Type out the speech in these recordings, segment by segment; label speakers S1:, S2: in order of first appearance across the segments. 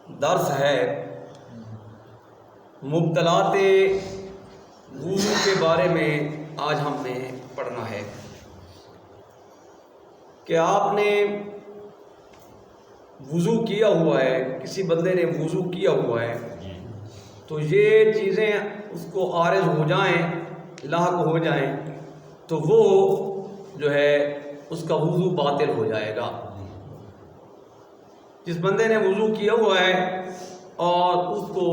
S1: درس ہے مبتلات وضو کے بارے میں آج ہم نے پڑھنا ہے کہ آپ نے وضو کیا ہوا ہے، کسی بندے نے وضو کیا ہوا ہے تو یہ چیزیں اس کو عارض ہو جائیں، لاحق ہو جائیں تو وہ جو ہے اس کا وضو باطل ہو جائے گا۔ جس بندے نے وضو کیا ہوا ہے اور اس کو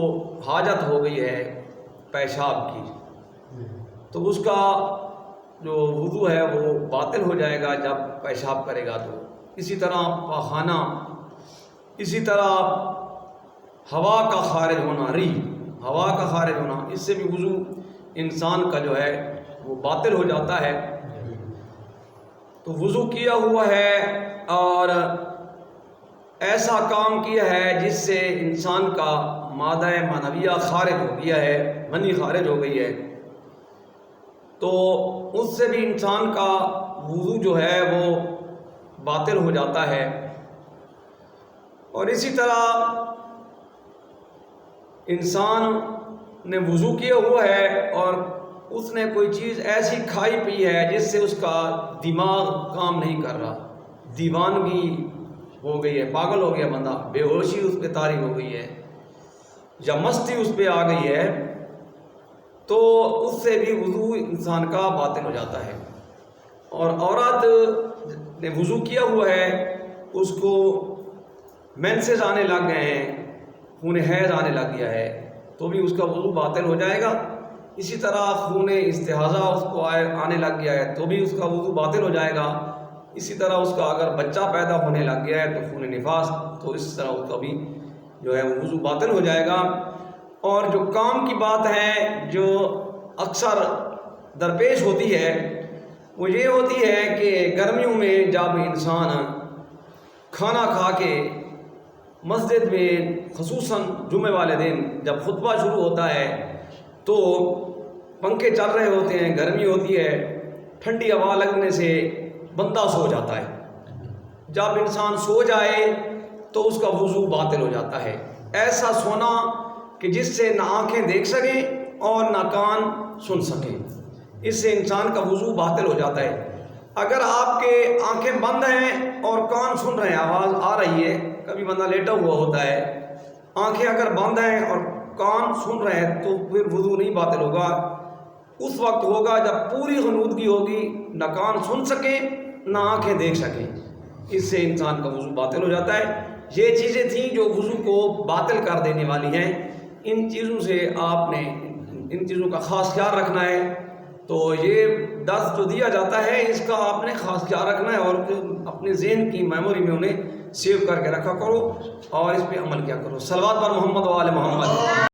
S1: حاجت ہو گئی ہے پیشاب کی تو اس کا جو وضو ہے وہ باطل ہو جائے گا جب پیشاب کرے گا تو۔ اسی طرح پاخانہ، اسی طرح ہوا کا خارج ہونا، ہوا کا خارج ہونا، اس سے بھی وضو انسان کا جو ہے وہ باطل ہو جاتا ہے۔ تو وضو کیا ہوا ہے اور ایسا کام کیا ہے جس سے انسان کا مادہ معنویہ خارج ہو گیا ہے، منی خارج ہو گئی ہے، تو اس سے بھی انسان کا وضو جو ہے وہ باطل ہو جاتا ہے۔ اور اسی طرح انسان نے وضو کیا ہوا ہے اور اس نے کوئی چیز ایسی کھائی پی ہے جس سے اس کا دماغ کام نہیں کر رہا، دیوانگی ہو گئی ہے، پاگل ہو گیا بندہ، بے ہوشی اس پہ طاری ہو گئی ہے یا مستی اس پہ آ گئی ہے، تو اس سے بھی وضو انسان کا باطل ہو جاتا ہے۔ اور عورت نے وضو کیا ہوا ہے، اس کو مینسز آنے لگ گئے ہیں، خون حیض آنے لگ گیا ہے تو بھی اس کا وضو باطل ہو جائے گا۔ اسی طرح خون استحاضہ اس کو آنے لگ گیا ہے تو بھی اس کا وضو باطل ہو جائے گا۔ اسی طرح اس کا اگر بچہ پیدا ہونے لگ گیا ہے تو خون نفاس، تو اس طرح اس کا بھی جو ہے وہ وضو باطل ہو جائے گا۔ اور جو کام کی بات ہے جو اکثر درپیش ہوتی ہے وہ یہ ہوتی ہے کہ گرمیوں میں جب انسان کھانا کھا کے مسجد میں خصوصاً جمعے والے دن جب خطبہ شروع ہوتا ہے تو پنکھے چل رہے ہوتے ہیں، گرمی ہوتی ہے، ٹھنڈی ہوا لگنے سے بندہ سو جاتا ہے۔ جب انسان سو جائے تو اس کا وضو باطل ہو جاتا ہے۔ ایسا سونا کہ جس سے نہ آنکھیں دیکھ سکیں اور نہ کان سن سکیں، اس سے انسان کا وضو باطل ہو جاتا ہے۔ اگر آپ کے آنکھیں بند ہیں اور کان سن رہے ہیں، آواز آ رہی ہے، کبھی بندہ لیٹا ہوا ہوتا ہے، آنکھیں اگر بند ہیں اور کان سن رہے ہیں تو پھر وضو نہیں باطل ہوگا۔ اس وقت ہوگا جب پوری غنودگی ہوگی، نہ کان سن سکیں نہ آنکھیں دیکھ سکیں، اس سے انسان کا وضو باطل ہو جاتا ہے۔ یہ چیزیں تھیں جو وضو کو باطل کر دینے والی ہیں، ان چیزوں سے آپ نے ان چیزوں کا خاص خیال رکھنا ہے۔ تو یہ درس جو دیا جاتا ہے اس کا آپ نے خاص خیال رکھنا ہے اور اپنے ذہن کی میموری میں انہیں سیو کر کے رکھا کرو اور اس پہ عمل کیا کرو۔ صلوات بر محمد و آل محمد۔